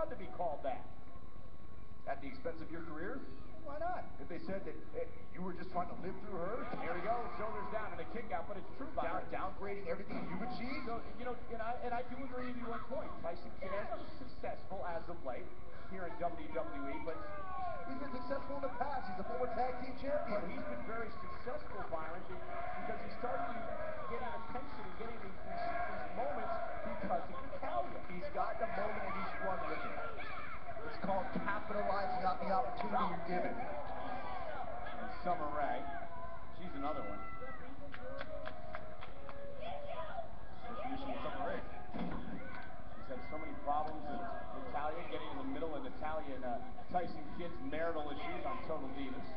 proud to be called that. At the expense of your career? Why not? If they said that you were just trying to live through her? There we go, shoulders down and a kick out, but it's true, Byron. Downgrading everything you've achieved? So, you know, and I do agree with you on point. Tyson Kidd has been successful as of late here in WWE, but he's been successful in the past. He's a former tag team champion. But he's been very successful, Byron, because he started getting attention and getting these moments because of Natalia. He's got the moment and he's run with it. It's called capitalizing on the opportunity you're given. And Summer Rae, she's another one. Summer Rae. She's had so many problems with Natalia, getting in the middle of Natalia and Tyson Kidd's marital issues on Total Divas.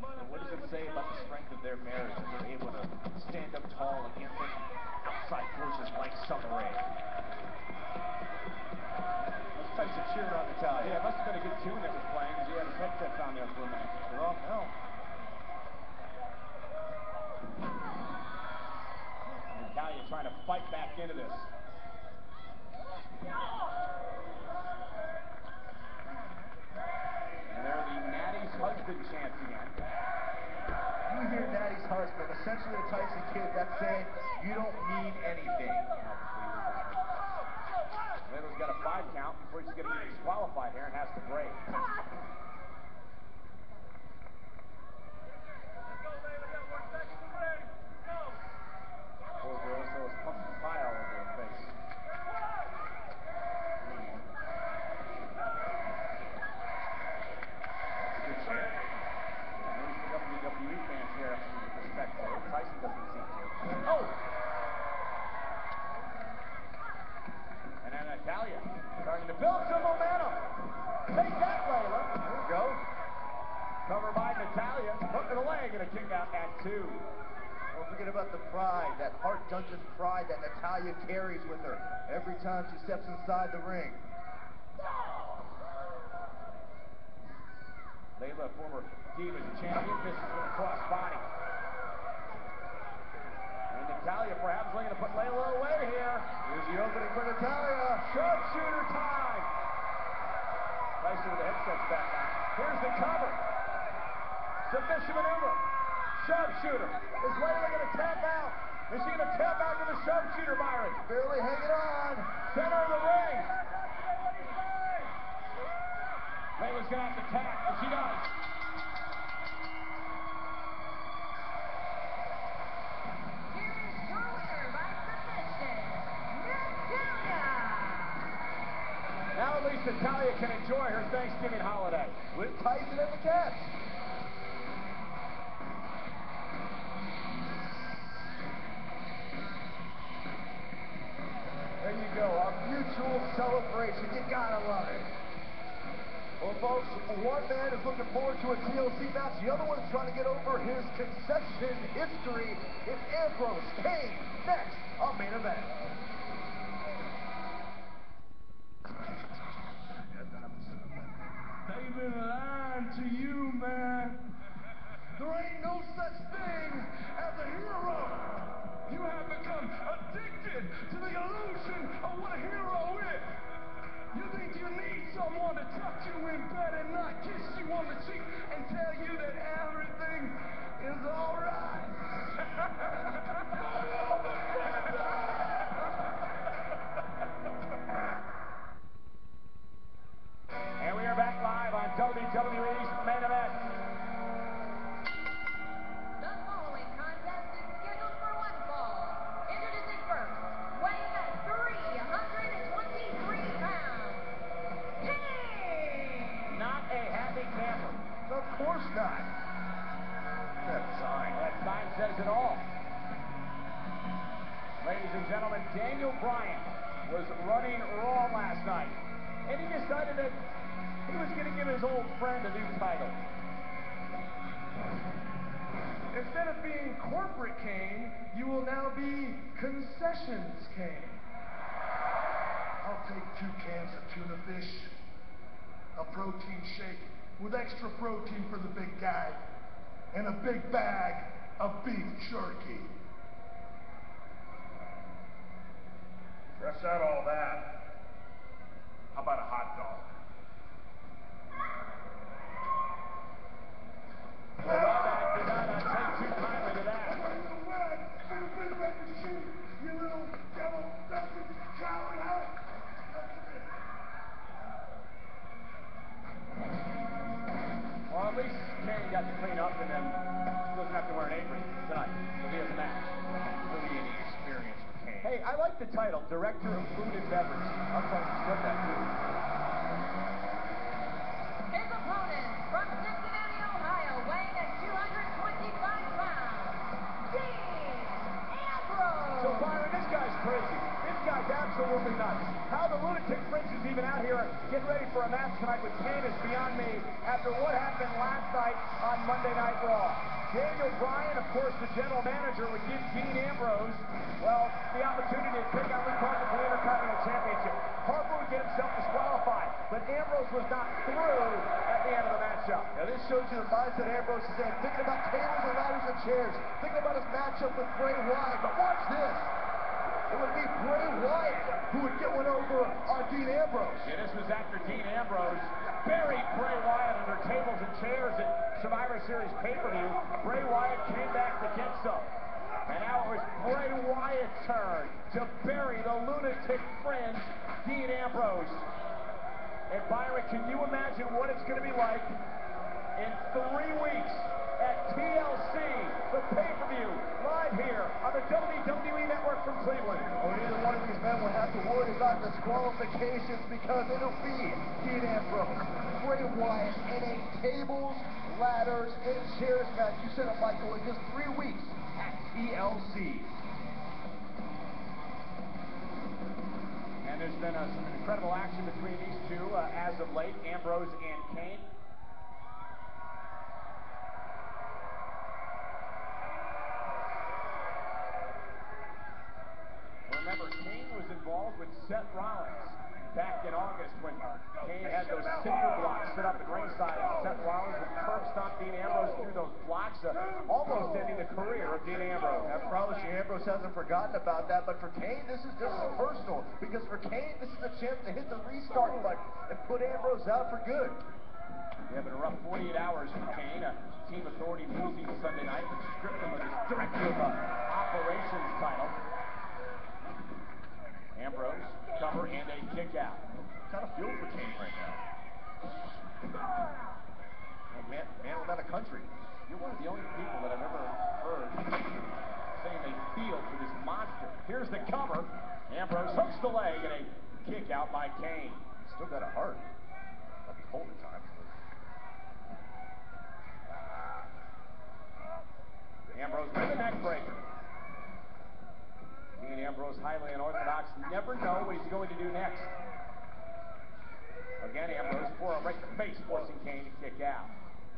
And what does it say about the strength of their marriage that they're able to stand up tall against outside forces like Summer Rae? Tyson cheered on Natalia. Yeah, it must have been a good tune that was playing because he had his headsets on there for a minute. Well, no. Natalia trying to fight back into this. And they're the Natty's husband chants again. You hear Natty's husband, essentially to Tyson Kidd, that's saying you don't mean anything. Layla's got a 5 count before she's going to get disqualified here and has to break. Poor girl still has pumpkin pie all over her face. Good chant. At least the WWE fans here have some respect for her. Tyson doesn't seem to. Oh! And then Natalia starting to build some momentum. Take that, Layla. There we go. Cover by Natalia. Hook to the leg and a kick out at 2. Don't forget about the pride, that Heart Dungeon pride that Natalia carries with her every time she steps inside the ring. Layla, former Divas champion, misses with a cross body. And Natalia perhaps looking to put Layla away here. Here's the opening for Natalia. Sharpshooter time. Tyson with the headsets back on. Here's the cover. Submission maneuver. Sharpshooter. Is Layla going to tap out? Is she going to tap out to the sharpshooter, Byron? Barely hanging on. Center of the ring. Layla's going to have to tap, and she does. Here's your winner by submission, Natalia. Now at least Natalia can enjoy her Thanksgiving holiday. With Tyson and the Cats. There you go, our mutual celebration. You gotta love it. Well, folks, one man is looking forward to a TLC match. The other one's trying to get over his concession history. It's Ambrose Kane next on Main Event. They've been lying to you, man. There ain't no such thing as a hero. You have become addicted to the illusion of what a hero is. You think you need someone to tuck you in bed at night, kiss you on the cheek, and tell you that everything is all right. And we are back live on WWE's Main Event. The following contest is scheduled for one fall. Introducing first, weighing at 323 pounds, King! Not a happy camper. Of course not. That sign. That sign says it all. Ladies and gentlemen, Daniel Bryan was running Raw last night, and he decided that he was going to give his old friend a new title. Instead of being corporate Kane, you will now be concessions Kane. I'll take 2 cans of tuna fish, a protein shake with extra protein for the big guy, and a big bag of beef jerky. Fresh out all that. How about a the title, Director of Food and Beverage. I'm sorry, you said that too. His opponent from Cincinnati, Ohio, weighing at 225 pounds, Dean Ambrose. So Byron, this guy's crazy. This guy's absolutely nuts. How the Lunatic Prince is even out here getting ready for a match tonight with Kane is beyond me after what happened last night on Monday Night Raw. Daniel Bryan, of course, the general manager, would give Dean Ambrose, well, the opportunity to take on Luke Harper for the Intercontinental Championship. Harper would get himself disqualified, but Ambrose was not through at the end of the matchup. Now this shows you the mindset Ambrose is in. Thinking about tables and ladders and chairs. Thinking about his matchup with Bray Wyatt. But watch this. It would be Bray Wyatt who would get one over on Dean Ambrose. Yeah, this was after Dean Ambrose buried Bray Wyatt under tables and chairs at Survivor Series pay-per-view. Bray Wyatt came back to get some. And now it was Bray Wyatt's turn to bury the Lunatic Fringe, Dean Ambrose. And Byron, can you imagine what it's going to be like in 3 weeks at TLC, the pay-per-view, live here on the WWE Network from Cleveland? Well, neither one of these men will have to worry about disqualifications because it'll be Dean Ambrose, Bray Wyatt in a tables, ladders, and chairs match. You said it, Michael, in just 3 weeks at TLC. And there's been some incredible action between these two as of late, Ambrose and Kane. Remember, Kane was involved with Seth Rollins back in August when Kane had those cinder blocks set up at ringside. Seth Rollins would curb stomp Dean Ambrose through those blocks, almost ending the career of Dean Ambrose. I promise you, Ambrose hasn't forgotten about that, but for Kane, this is just as personal, because for Kane, this is a chance to hit the restart button and put Ambrose out for good. Yeah, but a rough 48 hours for Kane. Team Authority losing Sunday night, but stripped him of his Director of Operations title. Ambrose, cover, and a kick out. Kind of feel for Kane right now. Man without a country. You're one of the only people that I've ever heard saying they feel for this monster. Here's the cover. Ambrose hooks the leg and a kick out by Kane. Still got a heart. Not cold at times. Ambrose with a neck breaker. Dean Ambrose, highly unorthodox, never know what he's going to do next. Again, Ambrose, forearm right in the face, forcing Kane to kick out.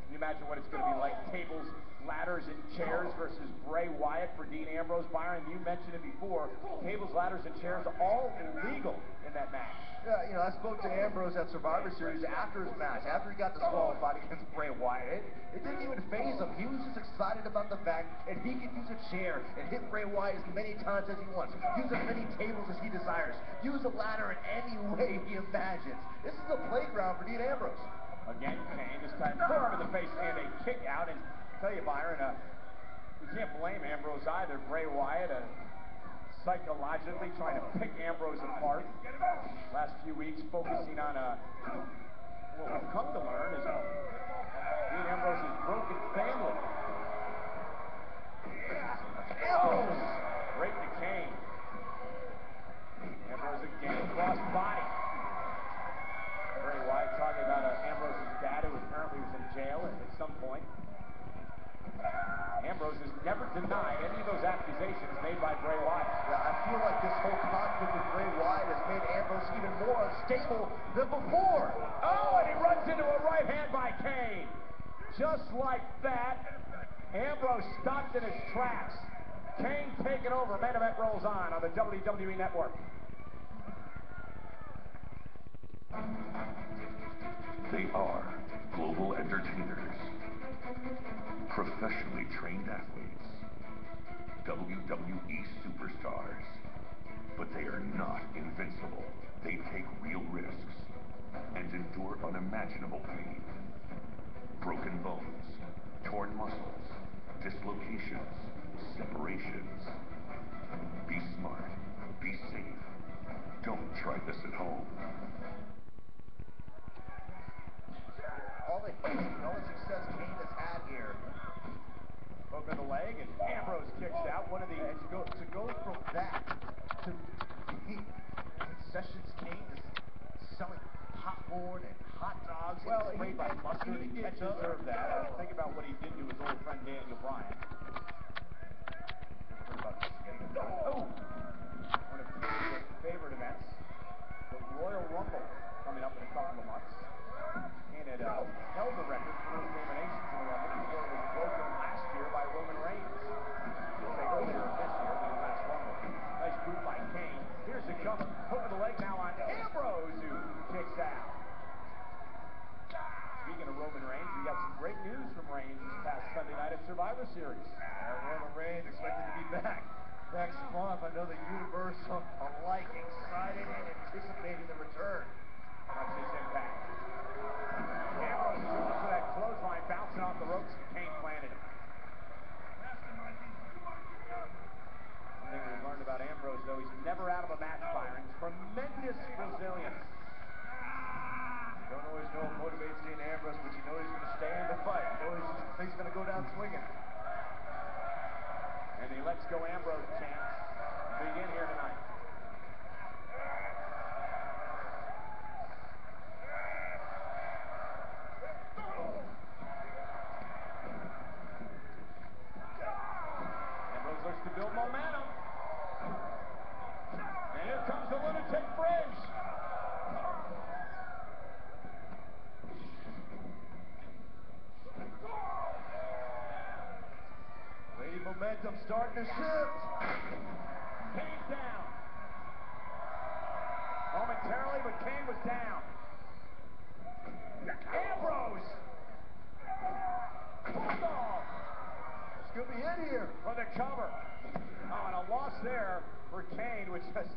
Can you imagine what it's going to be like? Tables, ladders, and chairs versus Bray Wyatt for Dean Ambrose. Byron, you mentioned it before. Tables, ladders, and chairs all illegal in that match. Yeah, you know, I spoke to Ambrose at Survivor Series after his match, after he got disqualified against Bray Wyatt. It didn't even faze him. He was just excited about the fact that he could use a chair and hit Bray Wyatt as many times as he wants. Use as many tables as he desires. Use a ladder in any way he imagines. This is a playground for Dean Ambrose. Again, Kane, this time forearm in the face and a kick out. And I tell you, Byron, you can't blame Ambrose either. Bray Wyatt, psychologically trying to pick Ambrose apart. Last few weeks focusing on what we've come to learn is Dean Ambrose's broken family. Ambrose right to Kane. Ambrose again, cross body. Bray Wyatt talking about Ambrose's dad, who apparently was in jail at some point. Ambrose has never denied any of those accusations made by Bray Wyatt. Yeah, I feel like this whole conflict with Bray Wyatt has made Ambrose even more unstable than before. Oh, and he runs into a right hand by Kane. Just like that, Ambrose stopped in his tracks. Kane taking over. Main event rolls on the WWE Network. They are global entertainers, professionally trained athletes, WWE superstars. But they are not invincible. They take real risks and endure unimaginable pain. Broken bones, torn muscles, dislocations, separations. Be smart. Be safe. Don't try this at home. All the success Kane has had here. Over the leg, and Ambrose kicks out. One of the to go from that to concessions, Kane, just selling popcorn and hot dogs. Well, and sprayed by mustard and he ketchup. deserved that. Think about what he did to his old friend Daniel Bryan. Oh! One of Kane's favorite events, the Royal Rumble, coming up in a couple of months. Kane had held the record for most eliminations in the Rumble before it was broken last year by Roman Reigns. We'll say earlier this year than the last Rumble. Nice boot by Kane. Here's the cover. Hook of the leg now on Ambrose, who kicks out. Speaking of Roman Reigns, we got some great news from Reigns this past Sunday night at Survivor Series. Roman Reigns expected to be back next month. I know the universe alike excited and anticipating the return. Watch his impact. Ambrose is off to that clothesline, bouncing off the ropes, and Kane planted him. One thing we've learned about Ambrose, though, he's never out of a match firing. Tremendous resilience. You don't always know what motivates Dean Ambrose, but you know he's going to stay in the fight. You know he's going to go down swinging. And the Let's Go Ambrose chants begin here tonight. Ambrose looks to build momentum. And here comes the lunatic bridge. Lady momentum starting to shift. Kane's down. Momentarily, but Kane was down. Ambrose! Bulldog! It's going to be in here. For the cover. Oh, and a loss there for Kane, which just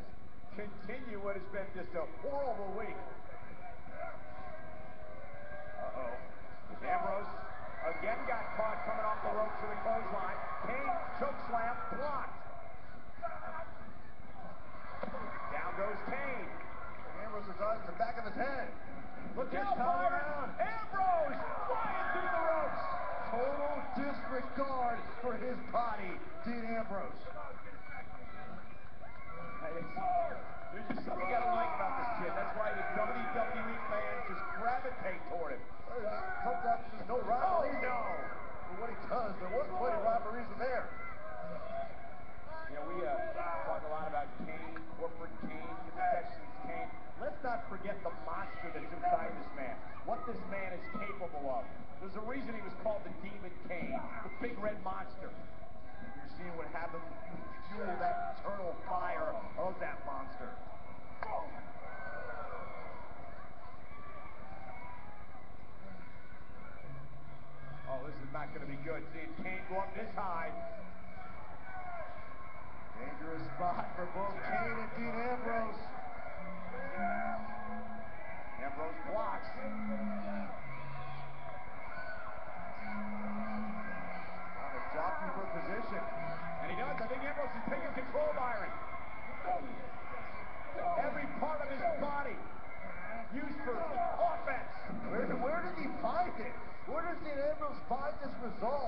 continue what has been just a horrible week. Uh-oh. Ambrose again got caught coming off the ropes to the clothesline. Kane chokeslam blocked. Down goes Kane. Ambrose's eyes in the back of his head. Look out, Byron! Ambrose flying through the ropes. Total disregard for his body, Dean Ambrose. There's just something you gotta like about this kid. That's why the WWE fans just gravitate toward him. Sometimes there's no rivalry. Oh, no. For what he does, there wasn't plenty of rivalries in there. You know, we talk a lot about Kane, corporate Kane, concessions Kane. Let's not forget the monster that's inside this man. What this man is capable of. There's a reason he was called the Demon Kane, the big red monster. You're seeing what happens when you fuel that eternal fire of that monster. Oh, this is not going to be good. Seeing Kane go up this high. Dangerous spot for both Kane and Dean Ambrose. Ambrose blocks. On a jockey for position. And he does. I think Ambrose is taking control of Byron. Every part of his body used for offense. Where did he find it? Where does Dean Ambrose find this resolve?